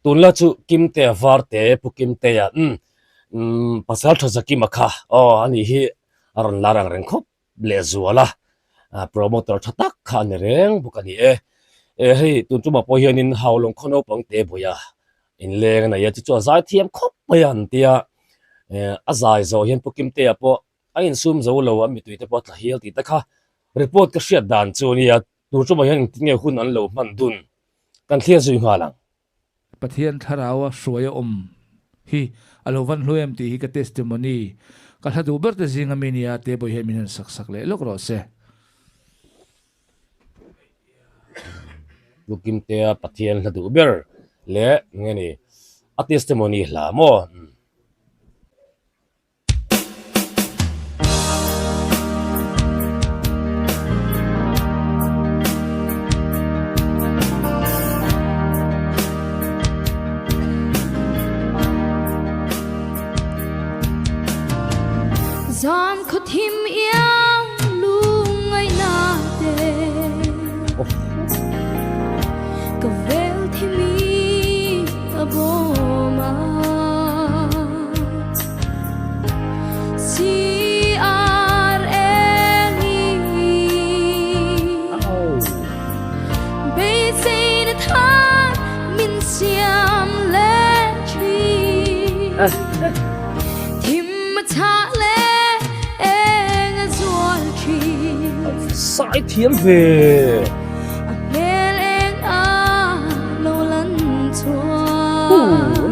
ตุนละจุกิมเตะวาร์เตะปุกิมเตะภาษาทศกิมค่ะอ๋ออันนี้ฮีรันลารังเร่งคบเลซัวละโปรโมเตอร์ทักขันเร่งบุกันนี้ให้ตุนจุมาพอเห็นฮาวลงคนเอาปังเตะบุยาอินเลงนะยาจิจัวใจเทียมคบไปอันเตียอาใจโซเห็นปุกิมเตะปอไอ้ซุ่มโซโลว่ามีตัวเตะปอทะเฮียติตะค่ะรีพอร์ตก็เสียดานจูนี่ตุนจุมาเห็นที่เนี่ยหุ่นอันโลมันดุนกันเทียสุยหัวหลังปะเทียนทาราวสวยฮีอโลวันลุยมตีฮีกับเทสติมอนีก็ถ้าดูเบิร์ตจิงอามินีอาเตบอยเฮมินันสักเลยลูกรอเซ่ลูกกิมเตะปะเทียนถ้าดูเบอร์เละเงี้ยนี่อัตเทสติมอนีละโมจอนขทิมเอียงลุงไงนาเดก็เวลที่มีอบมาซีอาร์เอ็นเบสินทานมินเซียมเลชีทิมมาชาเลสายเทียมเว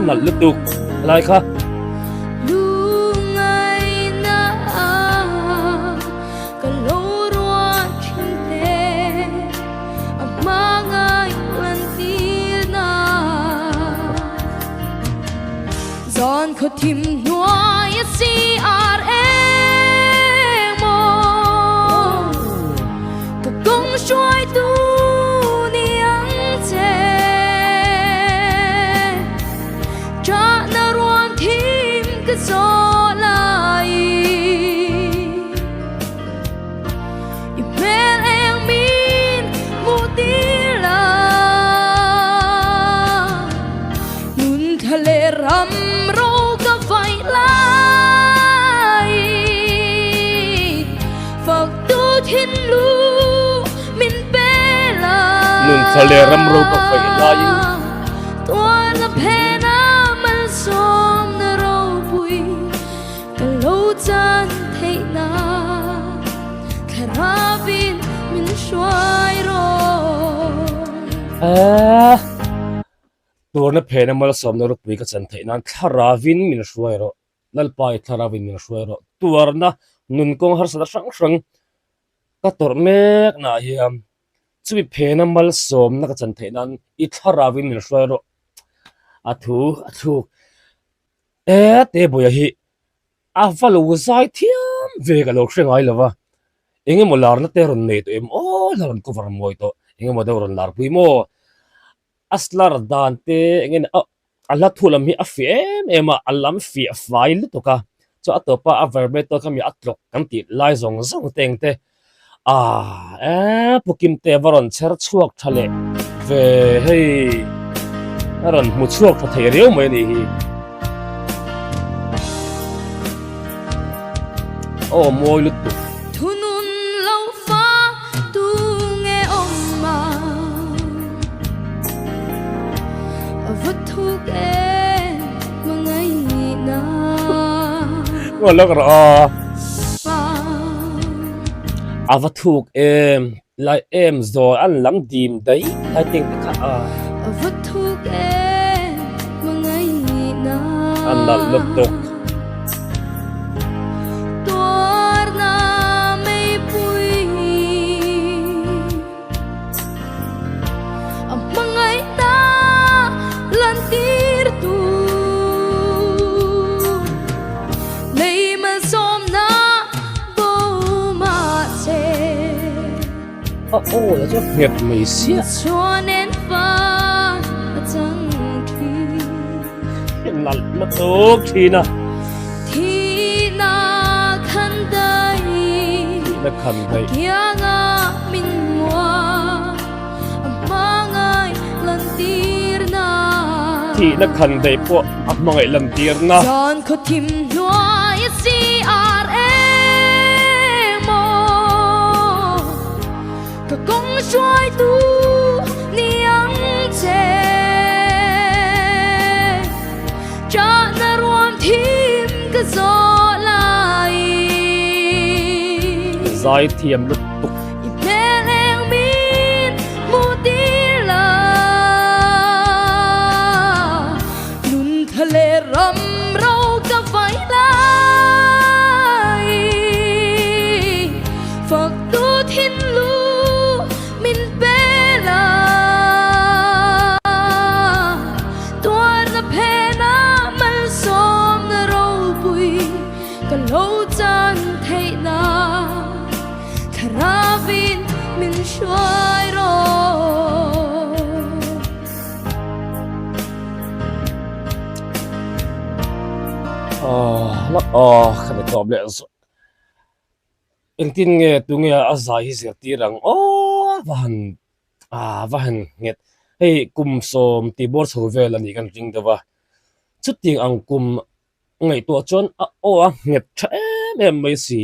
นั่นลึกดุกอะไรคะลูไงนะก็โลรัวชิมเตมาไงลันตีนาจอนเขาทิมหัวยซีอาร์เอช่วยดูนี่ยังเจจะนารวนทีมก็โซลายอีเมลเองมีนมูตีลานุนทะเลรำโรกับไฟลายฝักดูทิ้นลูนุนทะเลรำรูกับไฟลายตัวละเพน้ำมันส้มนรบุยกะโลจันเทนาคาราบินมินช่วยรอตัวนั้นเพน้ำมันส้มนรบุยก็จันเทนานคาราบินมินช่วยรอลัลปายคาราบินมินช่วยรอตัวนั้นนุนกงหาสดสังก็ตัวเมกน่าเฮียมจะมีเพนมัลสมนักจันเทนันอิทาราวินมินช่วยรอถูกเตะบอยฮีฟ้าลูกใจเทียมเวกโลกเชียงไอ้เลยวะเอ็งมัลลาร์นัตเตอร์นเนตเอ็มโอ้ลาร์นกูฟาร์มวยโตเอ็งมัลเดอร์นลาร์ปุยโมอัสลาร์ดานเตเอ็งอัลลัทุลมีอัฟเอ็มอัลลัมฟีไฟล์ตัวก้าจะอัตโตป้าอัฟเวอร์เบตตัวก้ามีอัตโลกันติไลซงเต็งเตปุกิมเตวรอนเชิดชวกทะเลเวเฮ้ยรอนมุชวกทะเลเรียวไม่นี่โอ้มวยลุตุทุนุนเล่าฟ้าตูเงอมมาวัตถุเอ็นมังไงนาว่าแล้วก็วัตถุไลโซอันลังดีมได้ไลติงตะค่ะวัตถุมังไงนาอันนั้นลุตุกตัวน้าไม่ปุยมังไงนาลันตีร์ตูไม่มาสมนาโอ้แล้วจะเก็บไม่เสียชวนเอ็นฟ้าจังทีนั่นมาตุกทีนะที่นาคันได้นักขันได้ยังมินมัวมาไงลันตีร์นา thi na khan dei po ak mangai lam tir na Giòn khó thìm nuôi CRM Cả công xoay tu niang chê Cha na ruam thìm ka gió lại zai thiam lut tuk Ibeleng min mutila Nun thale ram rau ka vai lai Phật tu thiên lu min bela Tuar na pena mal som na rau bui Ka lâu chan thay na Karavin min shuai ro la khan top le so engtin nge tu nge a zai hi zir tirang van nget hei kum som ti bor chovel ani kan ring dawa chuting ang kum ngai to chon a nget tha em mai si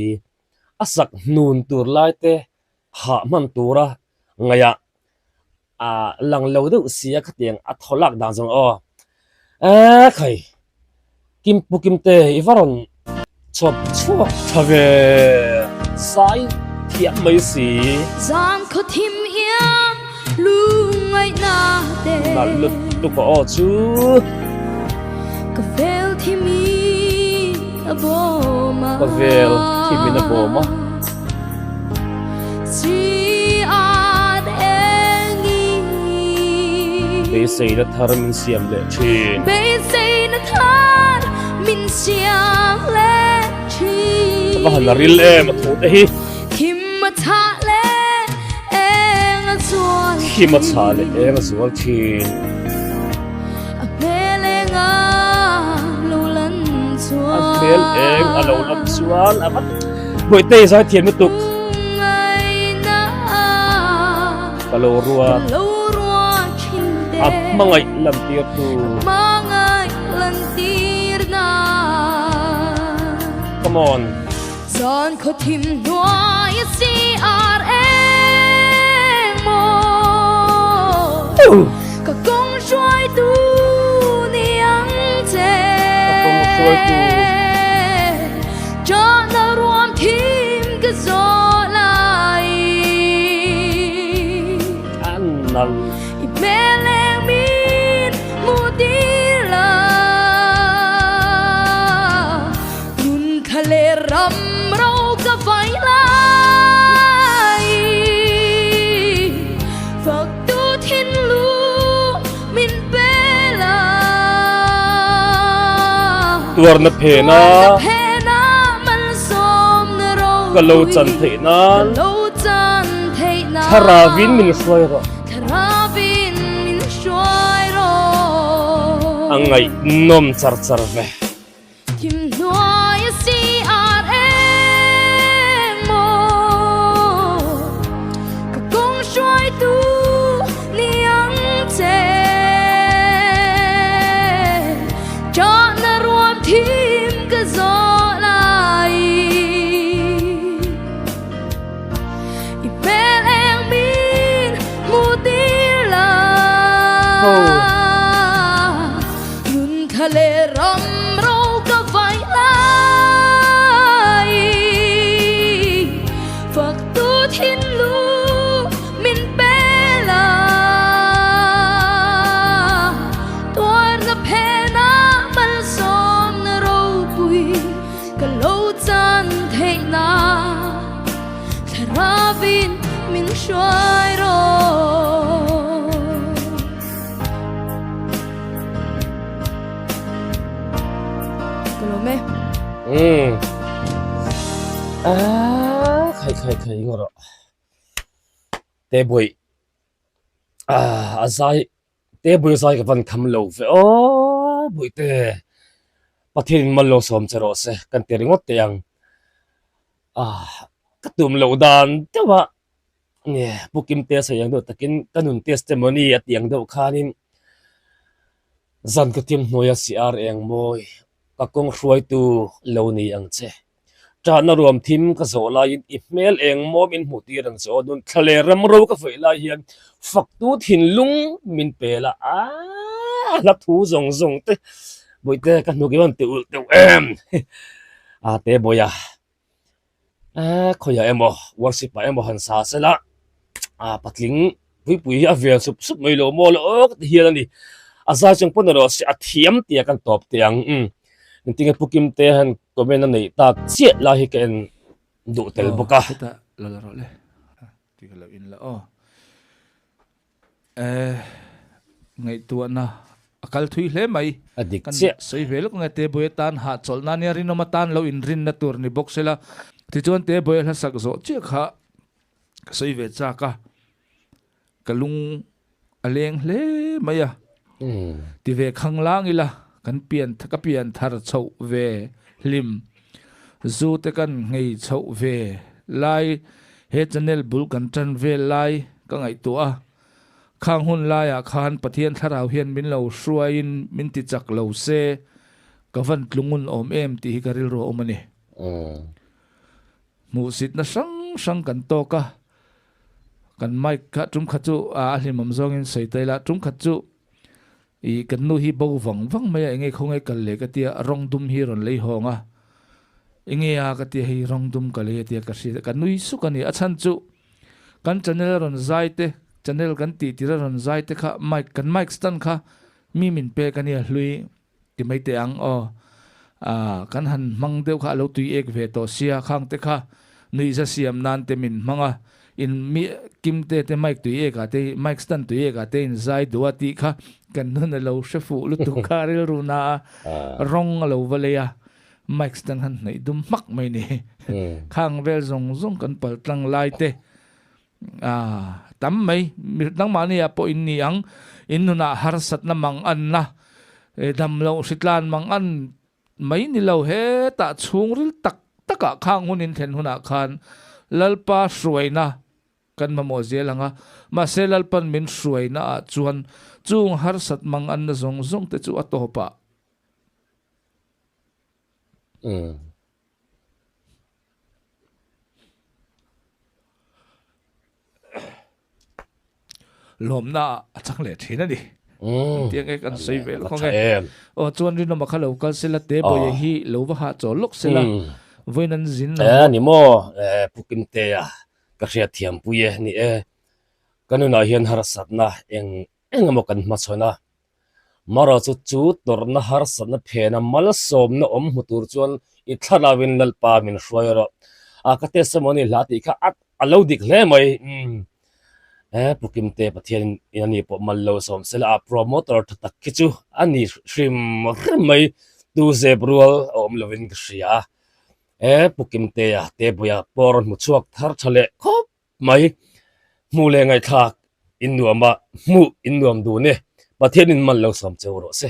asak nun tur lai te ha man tura ngaya lang lo du sia khatiang a tholak dang jong khai kim pu kim te ivaron chop chuak thave sai thiam mai si Giam khó thìm yang lu ngay na te na lut tu ko chu Ka vel thimi aboma Ka vel thimi na boma. They say that thar min siam le chin Bây say na thar min siang le chi ba han ril em thu te hi Kim ma tha le eng a chuan khi ma cha le em zual chin A mele nga lo lan chuan a bel em a lo lam chuan a bat boi te sai thiam mi tuk Ngay na ka lo ruwa lo rua chin te ap mangai lam tir tu Mangai lan tir na come on Giòn khó thìm nuôi CRM Cả công xoay tu niang chê Cả công xoay tu. Cho na ruam thìm ka gió lại an nal Ibeleng min mutila Nun thale ram rau ka vai lai Phật tu thiên lu min bela tuar na phe na Phena man som na rau ka lo chan the nan Lâu chan thay na thara vin min swai ro Karavin min shuai ro angai nom char char ve Kim nuôi CRM Cả công xoay tu niang chê Cho na ruam thìm ka gió lại Ibeleng min mutila Nun thale ram rau ka vai lai Phật tu thiên lu min bela Tuar na pena mal som na rau bui Ka lâu chan thay na Karavin min shuai ro Kalome khai ngoro te boy azai te boy zai ka van kham lo ve boy te pathin mal lo som chero se kan te ringot te yang katum lo dan te wa ne bukim te sa yang do takin kanun testimony at yang do khanin zan ka tim hnoya CR eng moi ka kong hruai tu lo ni ang che cha na ruam thim ka zo la in email eng mom in hmu tir ang zo nun thale ram ro ka foi la hian fak tu thin lung min pe la la thu zong zong te boite ka nu ki wan te ul te em te boya khoya emo worship pa emo han sa sela patling pui a vel sup sup mai lo mo lo ok hian ani asa chung pon ro si athiam tia kan top tiang tinga pukim te han komen na nei tak che la hi ken du tel boka ta lo ro le ti ka lo in la ngai tu na akal thui hle mai adik kan che sei vel ko ngate boy tan ha chol na ni rin no matan lo in rin na tur ni boxela ti chuan te boy la sak zo che kha sei ve cha ka kalung aleng hle maya ti ve khang lang ila kan pian ka pian thar chho ve lim zu te kan ngei chho ve lai he channel bul kan tran ve lai ka ngai tu a khang hun lai a khan pathian tharau hian min lo hruain min ti chak lo se ka van tlungun om em ti hi karil ro omani mu sit na sang kan to ka kan mic ka tum khachu a hlimam zong in seitaila tum khachu i kan nu hi bo wang maya nge khongai kal le ka tia rong dum hi ron lei honga inge a ka tia hi rong dum ka le tia ka si kan nui su kan ni a chan chu kan channel ron zai te channel kan ti tira ron zai te kha mic stand kha mi min pe kan ya hlui ti mai te ang kan han mang deu kha lo tui ek ve to sia khang te kha nui za siam nan te min manga in mi kim te mic tui ek ate mic stand tui ek ate in zai duwa ti kha kan nun lo shefu lu tu karil runa rong lo valeya mic stand han nei dum mak mai ni khang vel zong kan pal tlang lai te tam mai mir dang mani apo in ni ang inuna harsat na mang an na dam lo sitlan mang an mai ni lo he ta chung ril tak taka khang hunin then huna khan lalpa shruaina kan mamo zelanga ma selal pan min shruaina chuan chung harsat mang an na zong te chu atopa lom na chang le thina ni tiang ek an sei vel khong e chuan rin ma khalo kal sela te boy hi lo wa ha cho lok sela voinan zin na ni mo pukim te ya ka ria thiam puye ni kanuna hian harsat na eng mo kan ma chona mara chu torna harsat na phena mal som na om hutur chuan I thalawin lalpa min hruairo ka testimony lati kha at alodik hle mai pukim te pathian inani po mallo som sela promoter tak kichu ani shrim mai tu zebrual om lovin kshia pukim te ya te boya por mu chuak thar thale khop mai mu le ngai thak innuama mu innuam du ne pathian in mallo som chewro se